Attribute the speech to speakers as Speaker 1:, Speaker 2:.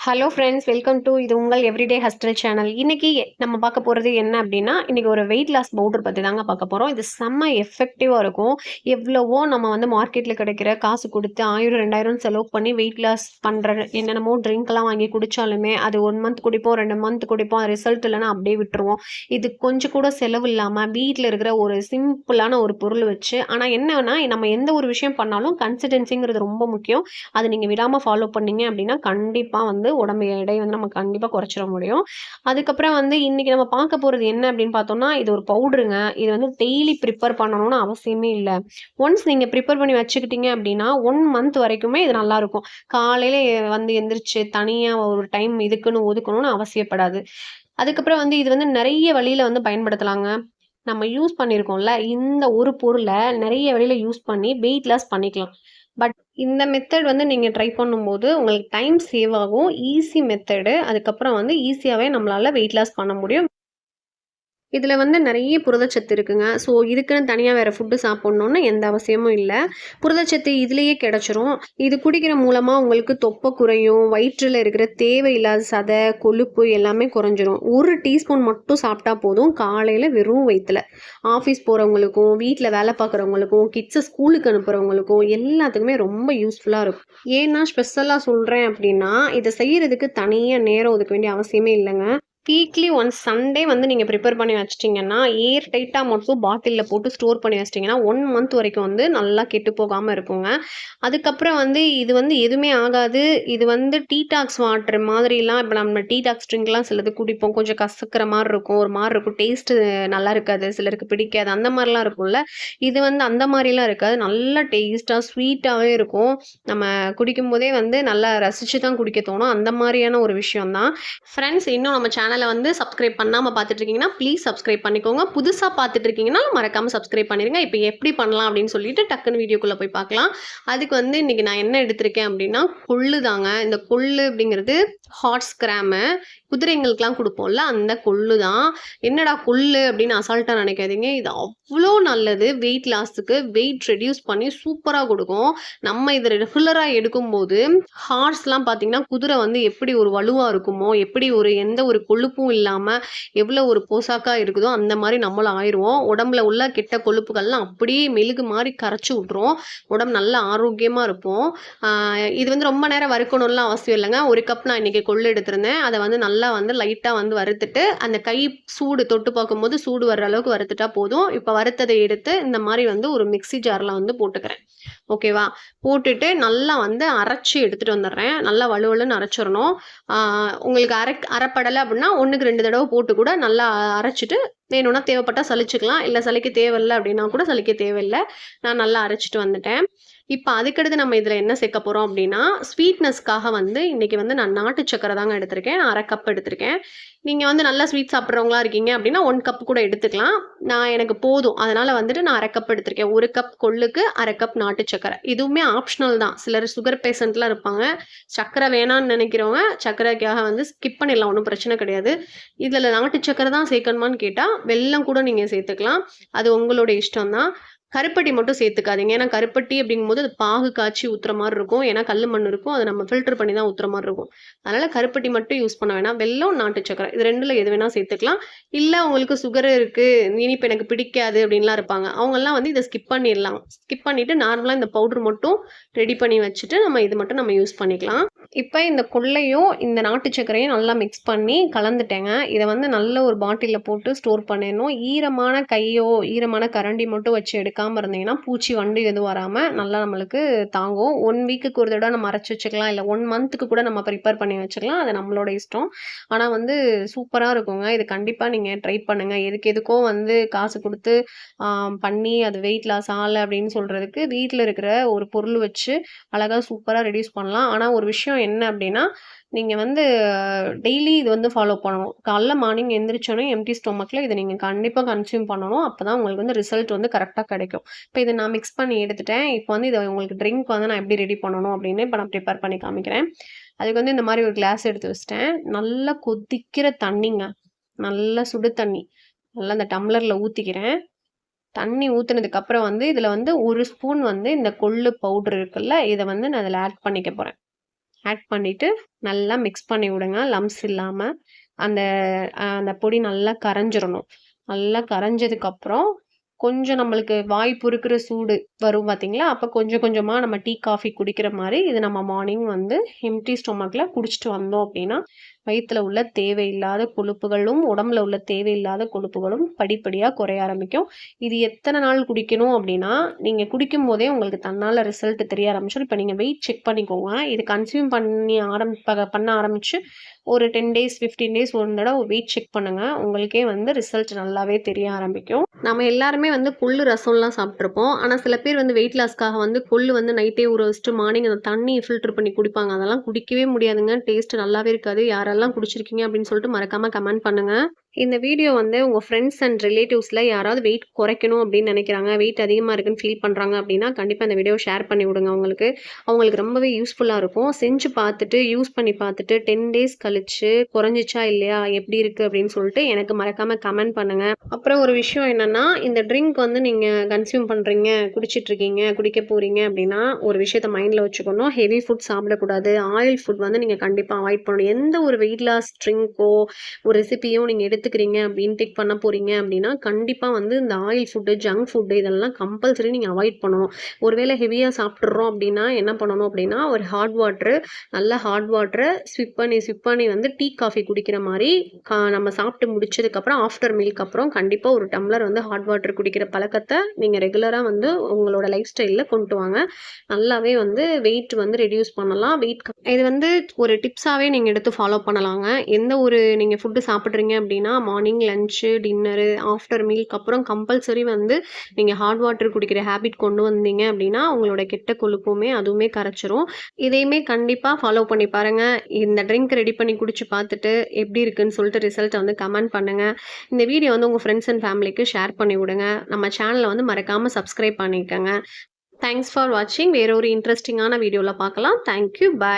Speaker 1: Hello friends, welcome to இது உங்கள் everyday Hustle channel. இன்னைக்கு நம்ம பார்க்க போகிறது என்ன அப்படின்னா, இன்னைக்கு ஒரு வெயிட் லாஸ் பவுடர் பற்றி தாங்க பார்க்க போகிறோம். இது செம்ம எஃபெக்டிவாக இருக்கும். எவ்வளவோ நம்ம வந்து மார்க்கெட்டில் கிடைக்கிற காசு கொடுத்து 1000 2000 செலவு பண்ணி வெயிட் லாஸ் பண்ணுற என்னென்னமோ ட்ரிங்க்லாம் வாங்கி குடித்தாலுமே அது 1 மந்த் குடிப்போம், 2 மந்த் குடிப்போம், ரிசல்ட் இல்லைன்னா அப்படியே விட்டுருவோம். இது கொஞ்சம் கூட செலவு இல்லாமல் வீட்டில் இருக்கிற ஒரு சிம்பிளான ஒரு பொருள் வச்சு, ஆனால் என்னன்னா நம்ம எந்த ஒரு விஷயம் பண்ணாலும் கன்சிஸ்டன்சிங்கிறது ரொம்ப முக்கியம். அதை நீங்கள் விடாமல் ஃபாலோ பண்ணீங்க அப்படின்னா கண்டிப்பாக வந்து உடம்பு எடை வந்து நம்ம கண்டிப்பாக குறைச்சிட முடியும். அதுக்கப்புறம் வந்து இன்னைக்கு நம்ம பார்க்க போகிறது என்ன அப்படின்னு பார்த்தோம்னா, இது ஒரு பவுடருங்க. இது வந்து டெய்லி ப்ரிப்பேர் பண்ணணும்னு அவசியமே இல்லை. ஒன்ஸ் நீங்கள் ப்ரிப்பேர் பண்ணி வச்சுக்கிட்டீங்க அப்படின்னா 1 மந்த் வரைக்குமே இது நல்லாயிருக்கும். காலையில் வந்து எந்திரிச்சு தனியாக ஒரு டைம் இதுக்குன்னு ஒதுக்கணும்னு அவசியப்படாது. அதுக்கப்புறம் வந்து இது வந்து நிறைய வழியில் வந்து பயன்படுத்தலாங்க. நம்ம யூஸ் பண்ணியிருக்கோம்ல, இந்த ஒரு பொருளை நிறைய வழியில யூஸ் பண்ணி வெயிட் லாஸ் பண்ணிக்கலாம். பட் இந்த மெத்தட் வந்து நீங்க ட்ரை பண்ணும்போது உங்களுக்கு டைம் சேவ் ஆகும். Easy method. அதுக்கப்புறம் வந்து ஈஸியாவே நம்மளால வெயிட் லாஸ் பண்ண முடியும். இதில வந்து நெறைய புரதச்சத்து இருக்குங்க. ஸோ, இதுக்குன்னு தனியா வேற ஃபுட்டு சாப்பிடணும்னு எந்த அவசியமும் இல்ல. புரதச்சத்து இதிலேயே கிடைச்சிரும். இது குடிக்கிற மூலமா உங்களுக்கு தொப்பை குறையும். வயிற்றில இருக்கிற தேவையில்லாத சதை, கொழுப்பு எல்லாமே குறைஞ்சிரும். 1 டீஸ்பூன் மட்டும் சாப்பிட்டா போதும். காலையில வெறும் வயித்துல. ஆஃபீஸ் போறவங்களுக்கும், வீட்ல வேலை பார்க்குறவங்களுக்கும், கிட்ஸ ஸ்கூலுக்கு அனுப்புறவங்களுக்கும் எல்லாத்துக்குமே ரொம்ப யூஸ்ஃபுல்லா இருக்கும். ஏன்னா ஸ்பெஷலா சொல்றேன் அப்டின்னா, இத செய்யறதுக்கு தனியா நேரம் ஒதுக்க வேண்டிய அவசியமே இல்லங்க. வீக்லி ஒன்ஸ் சண்டே வந்து நீங்க ப்ரிப்பேர் பண்ணி வச்சுட்டீங்கன்னா, ஏர் டைட்டா மட்டும் பாட்டில்ல போட்டு ஸ்டோர் பண்ணி வச்சுட்டீங்கன்னா, 1 மந்த் வரைக்கும் வந்து நல்லா கெட்டு போகாம இருக்குங்க. அதுக்கப்புறம் வந்து இது வந்து எதுவுமே ஆகாது. இது வந்து டீடாக்ஸ் வாட்டர் மாதிரிலாம் இப்ப நம்ம டீடாக்ஸ் ட்ரிங்க்லாம் சிலது குடிப்போம். கொஞ்சம் கசக்குற மாரி இருக்கும். ஒரு மாரி இருக்கும். டேஸ்ட்டு நல்லா இருக்காது. சிலருக்கு பிடிக்காது. அந்த மாரிலாம் இருக்கும்ல. இது வந்து அந்த மாரிலாம் இருக்காது. நல்லா டேஸ்ட்டா, ஸ்வீட்டாவே இருக்கும். நம்ம குடிக்கும்போதே வந்து நல்லா ரசிச்சு தான் குடிக்க தோணும். அந்த மாரியான ஒரு விஷயம் தான். ஃப்ரெண்ட்ஸ், இன்னும் நம்ம சேனலை வந்து சப்ஸ்கிரைப் பண்ணாமல் பார்த்துட்டு இருக்கீங்கன்னா ப்ளீஸ் சப்ஸ்கிரைப் பண்ணிக்கோங்க. புதுசாக பார்த்துட்டு இருக்கீங்கன்னா மறக்காமல் சப்ஸ்கிரைப் பண்ணிடுங்க. இப்போ எப்படி பண்ணலாம் அப்படின்னு சொல்லிட்டு டக்குன்னு வீடியோக்குள்ளே போய் பார்க்கலாம். அதுக்கு வந்து இன்றைக்கி நான் என்ன எடுத்திருக்கேன் அப்படின்னா கொள்ளு தாங்க. இந்த கொள்ளு அப்படிங்கிறது ஹார்ஸ் கிராமு, குதிரைங்களுக்கெலாம் கொடுப்போம்ல அந்த கொள்ளு தான். என்னடா கொள்ளு அப்படின்னு அசால்ட்டாக நினைக்காதீங்க. இது அவ்வளோ நல்லது. வெயிட் லாஸுக்கு வெயிட் ரெடியூஸ் பண்ணி சூப்பராக கொடுக்கும். நம்ம இதை ரெகுலராக எடுக்கும்போது ஹார்ஸ்லாம் பார்த்தீங்கன்னா குதிரை வந்து எப்படி ஒரு வலுவாக இருக்குமோ, எப்படி ஒரு எந்த ஒரு கொழுப்பும் இல்லாமல் எவ்வளோ ஒரு போசாக்கா இருக்குதோ அந்த மாதிரி நம்மளும் ஆயிடுவோம். உடம்புல உள்ள கெட்ட கொழுப்புகள்லாம் அப்படியே மெழுகு மாதிரி கரைச்சி விட்ரும். உடம்பு நல்ல ஆரோக்கியமாக இருப்போம். இது வந்து ரொம்ப நேரம் வறுக்கணும்லாம் அவசியம் இல்லைங்க. 1 கப் நான் இன்றைக்கி கொள்ளு எடுத்திருந்தேன். அதை வந்து நல்லா வந்து லைட்டாக வந்து வறுத்துட்டு அந்த கை சூடு தொட்டு பார்க்கும்போது சூடு வர்ற அளவுக்கு வறுத்துட்டா போதும். இப்போ வறுத்ததை எடுத்து இந்த மாதிரி வந்து ஒரு மிக்ஸி ஜாரில் வந்து போட்டுக்கிறேன். ஓகேவா? போட்டுட்டு நல்லா வந்து அரைச்சி எடுத்துகிட்டு வந்துடுறேன். நல்லா வலுவலுன்னு அரைச்சிடணும். உங்களுக்கு அரைப்படலை அப்படின்னா 1க்கு 2 தடவை போட்டு கூட நல்லா அரைச்சிட்டு வேணும்னா தேவைப்பட்டா சலிச்சுக்கலாம். இல்லை சலிக்க தேவையில்லை அப்படின்னா கூட சலிக்க தேவையில்லை. நான் நல்லா அரைச்சிட்டு வந்துட்டேன். இப்போ அதுக்கடுத்து நம்ம இதில் என்ன சேர்க்க போகிறோம் அப்படின்னா, ஸ்வீட்னஸ்க்காக வந்து இன்றைக்கி வந்து நான் நாட்டு சக்கரை தாங்க எடுத்திருக்கேன். நான் 1/2 கப் எடுத்திருக்கேன். நீங்கள் வந்து நல்லா ஸ்வீட் சாப்பிட்றவங்களா இருக்கீங்க அப்படின்னா 1 கப் கூட எடுத்துக்கலாம். எனக்கு போதும். அதனால் வந்துட்டு நான் 1/2 கப் எடுத்திருக்கேன். 1 கப் கொள்ளுக்கு 1/2 கப் நாட்டு சக்கரை. இதுவுமே ஆப்ஷனல் தான். சிலர் சுகர் பேஷண்ட்லாம் இருப்பாங்க. சக்கரை வேணான்னு நினைக்கிறவங்க சக்கரைக்காக வந்து ஸ்கிப் பண்ணிடலாம். ஒன்றும் பிரச்சனை கிடையாது. இதில் நாட்டு சக்கரை தான் சேர்க்கணுமான்னு கேட்டால் வெல்லம் கூட நீங்கள் சேர்த்துக்கலாம். அது உங்களோட இஷ்டம் தான். கருப்பட்டி மட்டும் சேர்த்துக்காதீங்க. ஏன்னா கருப்பட்டி அப்படிங்கும்போது அது பாகு காய்ச்சி ஊத்துற மாரி இருக்கும். ஏன்னா கல்லு மண் இருக்கும். அத நம்ம ஃபில்டர் பண்ணி தான் ஊத்துற மாரி இருக்கும். அதனால கருப்பட்டி மட்டும் யூஸ் பண்ண வேணாம். வெல்லம், நாட்டு சர்க்கரை இது 2ல எது வேணா சேர்த்துக்கலாம். இல்ல உங்களுக்கு சுகர் இருக்கு, இனிப்பு எனக்கு பிடிக்காது அப்படின்லாம் இருப்பாங்க. அவங்கலாம் வந்து இத ஸ்கிப் பண்ணிடலாம். ஸ்கிப் பண்ணிட்டு நார்மலா இந்த பவுடர் மட்டும் ரெடி பண்ணி வச்சுட்டு நம்ம இது மட்டும் நம்ம யூஸ் பண்ணிக்கலாம். இப்ப இந்த கொள்ளையும், இந்த நாட்டு சர்க்கரையும் நல்லா மிக்ஸ் பண்ணி கலந்துட்டேங்க. இத வந்து நல்ல ஒரு பாட்டில்ல போட்டு ஸ்டோர் பண்ணிடணும். ஈரமான கையோ, ஈரமான கரண்டி மட்டும் வச்சு எடுக்காம இருந்தீங்கன்னா, பூச்சி, வண்டு எதுவும் வராம நல்லா நம்மளுக்கு தாங்கும். 1 வீக்குக்கு ஒரு தடவை நம்ம அரைச்சு வச்சுக்கலாம். இல்ல 1 மந்த்துக்கு கூட நம்ம ப்ரிப்பேர் பண்ணி வச்சுக்கலாம். அது நம்மளோட இஷ்டம். ஆனா வந்து சூப்பரா இருக்குங்க. இது கண்டிப்பா நீங்க ட்ரை பண்ணுங்க. எதுக்கோ வந்து காசு குடுத்து பண்ணி அது வெயிட் லாஸ் ஆகல அப்படின்னு சொல்றதுக்கு, வீட்ல இருக்கிற ஒரு பொருள் வச்சு அழகா சூப்பரா ரெடியூஸ் பண்ணலாம். ஆனா ஒரு விஷயம் என்ன அப்படின்னா, நீங்க வந்து டெய்லி இது வந்து ஃபாலோ பண்ணணும். காலைல மார்னிங் எந்திரிச்சோனே எம்ப்டி ஸ்டொமக்ல இத நீங்க கண்டிப்பா கன்சியூம் பண்ணணும். அப்பதான் உங்களுக்கு வந்து ரிசல்ட் வந்து கரெக்ட்டா கிடைக்கும். இப்ப இத நான் மிக்ஸ் பண்ணி எடுத்துட்டேன். இப்ப வந்து இத உங்களுக்கு ட்ரிங்க் வந்து நான் எப்படி ரெடி பண்ணணும் அப்படின்னு இப்ப நான் ப்ரிப்பேர் பண்ணி காமிக்கிறேன். அதுக்கு வந்து இந்த மாரி ஒரு கிளாஸ் எடுத்து வச்சுட்டேன். நல்லா கொதிக்கிற தண்ணிங்க. நல்ல சுடு தண்ணி. நல்லா அந்த டம்ளர்ல ஊத்திக்கிறேன். தண்ணி ஊத்துனதுக்கு அப்புறம் வந்து இதுல வந்து 1 ஸ்பூன் வந்து இந்த கொள்ளு பவுடர் இருக்குல்ல, இத வந்து நான் இதுல ஆட் பண்ணிக்க போறேன். ஆட் பண்ணிட்டு நல்லா மிக்ஸ் பண்ணி விடுங்க. லம்ப்ஸ் இல்லாம. அந்த அந்த பொடி நல்லா கரைஞ்சிரணும். நல்லா கரைஞ்சதுக்கப்புறம் கொஞ்சம் நம்மளுக்கு வாய் பொறுக்கிற சூடு வரும் பார்த்தீங்களா? அப்ப கொஞ்சம் கொஞ்சமா நம்ம டீ, காஃபி குடிக்கிற மாரி இது நம்ம மார்னிங் வந்து எம்ப்டி ஸ்டொமக்ல குடிச்சிட்டு வந்தோம் அப்டின்னா, வயித்துல உள்ள தேவையில்லாத கொழுப்புகளும், உடம்புல உள்ள தேவையில்லாத கொழுப்புகளும் படிப்படியா குறைய ஆரம்பிக்கும். இது எத்தன நாள் குடிக்கணும் அப்டின்னா, நீங்க குடிக்கும்போதே உங்களுக்கு தன்னால ரிசல்ட் தெரிய ஆரம்பிச்சுரும். இப்ப நீங்க வெயிட் செக் பண்ணிக்கோங்க. இது கன்சியூம் பண்ண ஆரம்பிச்சு ஒரு 10 டேஸ், 15 டேஸ் ஒரு தடவ வெயிட் செக் பண்ணுங்க. உங்களுக்கே வந்து ரிசல்ட் நல்லாவே தெரிய ஆரம்பிக்கும். நம்ம எல்லாருமே வந்து கொள்ளு ரசம்லாம் சாப்பிட்டுருப்போம். ஆனா சில பேர் வந்து வெயிட் லாஸ்க்காக வந்து கொள்ளு வந்து நைட்டே ஊற வச்சுட்டு மார்னிங் அந்த தண்ணிய ஃபில்டர் பண்ணி குடிப்பாங்க. அதெல்லாம் குடிக்கவே முடியாதுங்க. டேஸ்ட் நல்லாவே இருக்காது. யாரெல்லாம் குடிச்சிருக்கீங்க அப்படின்னு சொல்லிட்டு மறக்காம கமெண்ட் பண்ணுங்க. இந்த வீடியோ வந்து உங்க ஃப்ரெண்ட்ஸ் அண்ட் ரிலேட்டிவ்ஸ்ல யாராவது வெயிட் குறைக்கணும் அப்படின்னு நினைக்கிறாங்க, வெயிட் அதிகமா இருக்குன்னு ஃபீல் பண்றாங்க அப்படின்னா, கண்டிப்பா இந்த வீடியோவ ஷேர் பண்ணி விடுங்க அவங்களுக்கு. அவங்களுக்கு ரொம்பவே யூஸ்ஃபுல்லா இருக்கும். செஞ்சு பார்த்துட்டு, யூஸ் பண்ணி பார்த்துட்டு 10 டேஸ் கழிச்சு குறைஞ்சிச்சா இல்லையா? எப்படி இருக்கு அப்படின்னு சொல்லிட்டு எனக்கு மறக்காம கமெண்ட் பண்ணுங்க. அப்புறம் ஒரு விஷயம் என்னன்னா, இந்த ட்ரிங்க் வந்து நீங்க கன்சியூம் பண்றீங்க, குடிச்சிட்டு இருக்கீங்க, குடிக்க போறீங்க அப்படின்னா, ஒரு விஷயத்த மைண்ட்ல வச்சுக்கணும். ஹெவி ஃபுட் சாப்பிடக்கூடாது. ஆயில் ஃபுட் வந்து நீங்க கண்டிப்பா அவாய்ட் பண்ணணும். எந்த ஒரு வெயிட் லாஸ் ட்ரிங்க்கோ, ஒரு ரெசிபியோ நீங்க எடுத்துக்கிறீங்க அப்படி இன்டேக் பண்ண போறீங்க அப்படின்னா, கண்டிப்பா வந்து இந்த ஆயில் ஃபுட்டு, ஜங்க் ஃபுட்டு இதெல்லாம் கம்பல்சரி நீங்க அவாய்ட் பண்ணணும். ஒருவேளை ஹெவியா சாப்பிட்டுர்றோம் அப்படின்னா, என்ன பண்ணணும் அப்படின்னா, ஒரு நல்ல ஹாட் வாட்டர ஸ்விப் பண்ணி வந்து டீ, காஃபி குடிக்கிற மாரி நம்ம சாப்பிட்டு முடிச்சதுக்கப்புறம் ஆஃப்டர் மீல்க்கு அப்புறம் கண்டிப்பா ஒரு டம்ளர் வந்து ஹாட் வாட்டர் குடிக்கிற பழக்கத்த நீங்க ரெகுலரா வந்து உங்களோட லைஃப் ஸ்டைல்ல கொண்டு வாங்க. நல்லாவே வந்து வெயிட் வந்து ரெடியூஸ் பண்ணலாம். இது வந்து ஒரு டிப்ஸாவே நீங்க எடுத்து ஃபாலோ பண்ணலாங்க. எந்த ஒரு நீங்க ஃபுட்டு சாப்பிடுறீங்க அப்படின்னா, மார்னிங் லன்ச்சு, டின்னரு, ஆஃப்டர் மீல்க்கு அப்புறம் கம்பல்சரி வந்து நீங்க ஹாட் வாட்டர் குடிக்கிற ஹேபிட் கொண்டு வந்தீங்க அப்படின்னா, உங்களோட கெட்ட கொழுப்புமே அதுவுமே கரைச்சிரும். இதையுமே கண்டிப்பா ஃபாலோ பண்ணி பாருங்க. இந்த ட்ரிங்க் ரெடி பண்ணி குடிச்சு பார்த்துட்டு எப்படி இருக்குன்னு சொல்லிட்டு ரிசல்ட்ட வந்து கமெண்ட் பண்ணுங்க. இந்த வீடியோ வந்து உங்க ஃப்ரெண்ட்ஸ் அண்ட் ஃபேமிலிக்கு ஷேர் பண்ணி விடுங்க. நம்ம சேனல வந்து மறக்காம சப்ஸ்கிரைப் பண்ணிக்கங்க. தேங்க்ஸ் ஃபார் வாட்சிங். வேற ஒரு இன்ட்ரஸ்டிங்கான வீடியோல பார்க்கலாம். Thank you. பாய்.